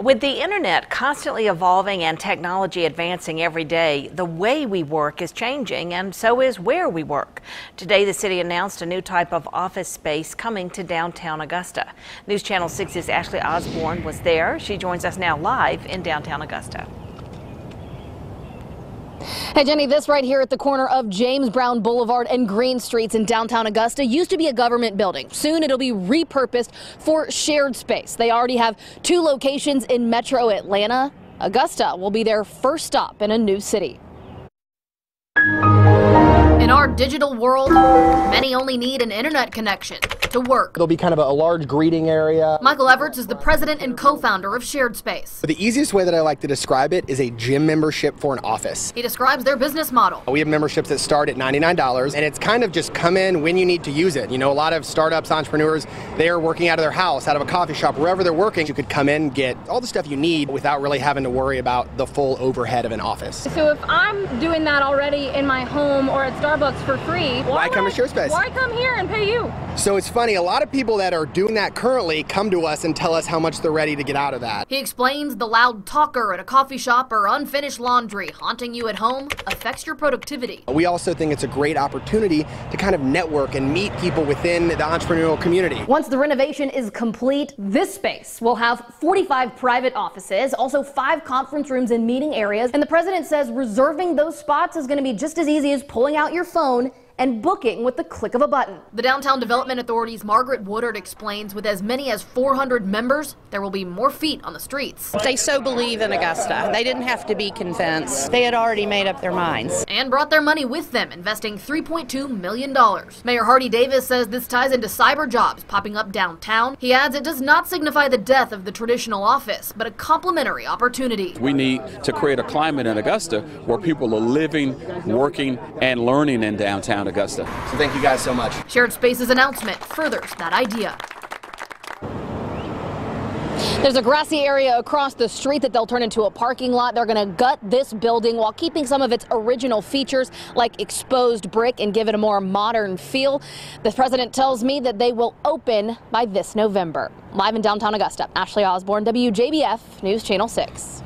With the internet constantly evolving and technology advancing every day, the way we work is changing, and so is where we work. Today, the city announced a new type of office space coming to downtown Augusta. News Channel 6's Ashley Osborne was there. She joins us now live in downtown Augusta. Hey Jenny, this right here at the corner of James Brown Boulevard and Green Streets in downtown Augusta used to be a government building. Soon it'll be repurposed for shared space. They already have 2 locations in Metro Atlanta. Augusta will be their first stop in a new city. In our digital world, many only need an internet connection to work. There'll be kind of a large greeting area. Michael Everts is the president and co-founder of Shared Space. The easiest way that I like to describe it is a gym membership for an office. He describes their business model. We have memberships that start at $99, and it's kind of just come in when you need to use it. You know, a lot of startups, entrepreneurs, they are working out of their house, out of a coffee shop, wherever they're working. You could come in, get all the stuff you need without really having to worry about the full overhead of an office. So if I'm doing that already in my home or at Starbucks for free, why come to Shared Space? Why come here and pay you? So it's funny, a lot of people that are doing that currently come to us and tell us how much they're ready to get out of that. He explains the loud talker at a coffee shop or unfinished laundry haunting you at home affects your productivity. We also think it's a great opportunity to kind of network and meet people within the entrepreneurial community. Once the renovation is complete, this space will have 45 private offices, also 5 conference rooms and meeting areas. And the president says reserving those spots is going to be just as easy as pulling out your phone and booking with the click of a button. The Downtown Development Authority's Margaret Woodard explains with as many as 400 members, there will be more feet on the streets. They so believe in Augusta. They didn't have to be convinced. They had already made up their minds. And brought their money with them, investing $3.2 million. Mayor Hardy Davis says this ties into cyber jobs popping up downtown. He adds it does not signify the death of the traditional office, but a complementary opportunity. We need to create a climate in Augusta where people are living, working, and learning in downtown Augusta. So thank you guys so much. Shared Space's announcement furthers that idea. There's a grassy area across the street that they'll turn into a parking lot. They're going to gut this building while keeping some of its original features like exposed brick and give it a more modern feel. The president tells me that they will open by this November. Live in downtown Augusta, Ashley Osborne, WJBF News Channel 6.